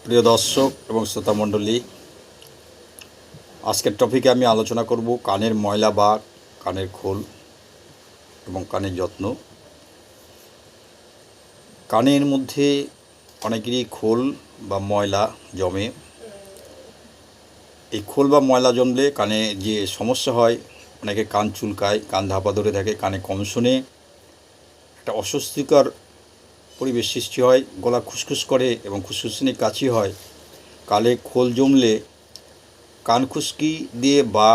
প্রিয় দর্শক এবং শ্রোতা মণ্ডলী, আজকের টপিকে আমি আলোচনা করব কানের ময়লা বা কানের খোল এবং কানের যত্ন। কানের মধ্যে অনেকেরই খোল বা ময়লা জমে। এই খোল বা ময়লা জমলে কানে যে সমস্যা হয়, অনেকে কান চুলকায়, কান ধাপা ধরে থাকে, কানে কম শোনে, একটা অস্বস্তিকর পরিবেশ সৃষ্টি হয়, গলা খুসখুস করে এবং খুসখুসনি কাশি হয়। কানে খোল জমলে কান খুশকি দিয়ে বা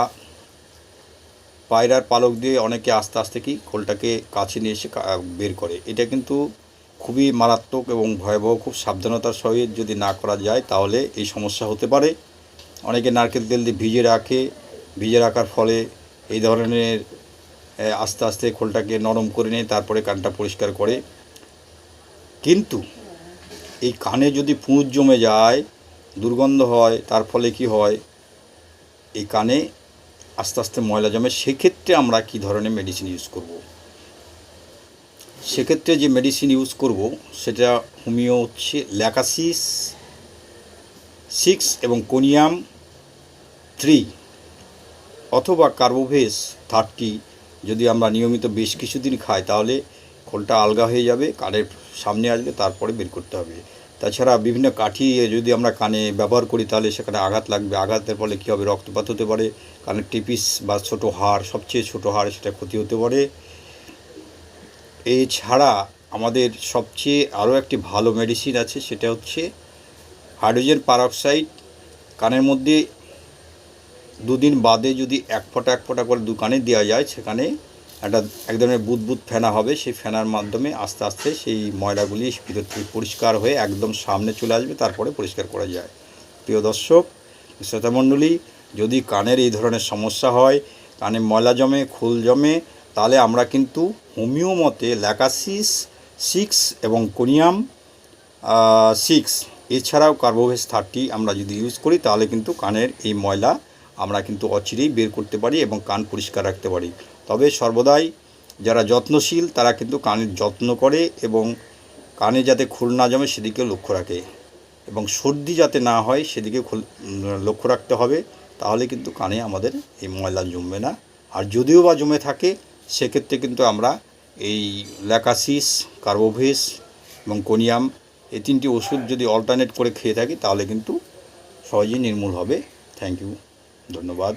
পায়রার পালক দিয়ে অনেকে আস্তে আস্তে খোলটাকে কাছে নিয়ে এসে বের করে। এটা কিন্তু খুবই মারাত্মক এবং ভয়াবহ। খুব সাবধানতার সহিত যদি না করা যায় তাহলে এই সমস্যা হতে পারে। অনেকে নারকেল তেল দিয়ে ভিজে রাখার ফলে এই ধরনের আস্তে আস্তে খোলটাকে নরম করে নেয়, তারপরে কানটা পরিষ্কার করে। কিন্তু এই কানে যদি পুঁজ জমে যায়, দুর্গন্ধ হয়, তার ফলে কি হয়, এই কানে আস্তে আস্তে ময়লা জমে। সেক্ষেত্রে আমরা কি ধরনের মেডিসিন ইউজ করব? সেক্ষেত্রে যে মেডিসিন ইউজ করব সেটা হোমিও হচ্ছে ল্যাকাসিস 6 এবং কোনিয়াম 3 অথবা কার্বোভেস 30 যদি আমরা নিয়মিত বেশ কিছুদিন খাই তাহলে খোলটা আলগা হয়ে যাবে, কানের সামনে আসবে, তারপরে বের করতে হবে। তাছাড়া বিভিন্ন কাঠি যদি আমরা কানে ব্যবহার করি তাহলে সেখানে আঘাত লাগবে। আঘাতের ফলে কী হবে, রক্তপাত হতে পারে, কানের টিপিস বা ছোটো হাড়, সবচেয়ে ছোটো হাড়, সেটা ক্ষতি হতে পারে। এছাড়া আমাদের সবচেয়ে আরও একটি ভালো মেডিসিন আছে, সেটা হচ্ছে হাইড্রোজেন পারঅক্সাইড। কানের মধ্যে 2 দিন বাদে যদি এক ফোঁটা করে দু কানে দেওয়া যায়, সেখানে এক ধরনের বুদবুদ ফেনা হবে। সেই ফেনার মাধ্যমে আস্তে আস্তে সেই ময়লাগুলি ভিতর থেকে পরিষ্কার হয়ে একদম সামনে চলে আসবে, তারপরে পরিষ্কার করা যায়। প্রিয় দর্শক শ্রোতামণ্ডলী, যদি কানের এই ধরনের সমস্যা হয়, কানে ময়লা জমে, খোল জমে, তাহলে আমরা কিন্তু হোমিও মতে ল্যাকাসিস 6 এবং কোনিয়াম 6 এছাড়াও কার্বোভেস 30 আমরা যদি ইউজ করি তাহলে কিন্তু কানের এই ময়লা আমরা কিন্তু অচিরেই বের করতে পারি এবং কান পরিষ্কার রাখতে পারি। তবে সর্বদাই যারা যত্নশীল তারা কিন্তু কানের যত্ন করে এবং কানে যাতে খোল না জমে সেদিকে লক্ষ্য রাখে এবং সর্দি যাতে না হয় সেদিকে লক্ষ্য রাখতে হবে। তাহলে কিন্তু কানে আমাদের এই ময়লা জমবে না। আর যদিও বা জমে থাকে সেক্ষেত্রে কিন্তু আমরা এই ল্যাকাসিস, কার্বোভেস এবং কোনিয়াম এই 3টি ওষুধ যদি অল্টারনেট করে খেয়ে থাকি তাহলে কিন্তু সহজেই নির্মূল হবে। থ্যাংক ইউ, ধন্যবাদ।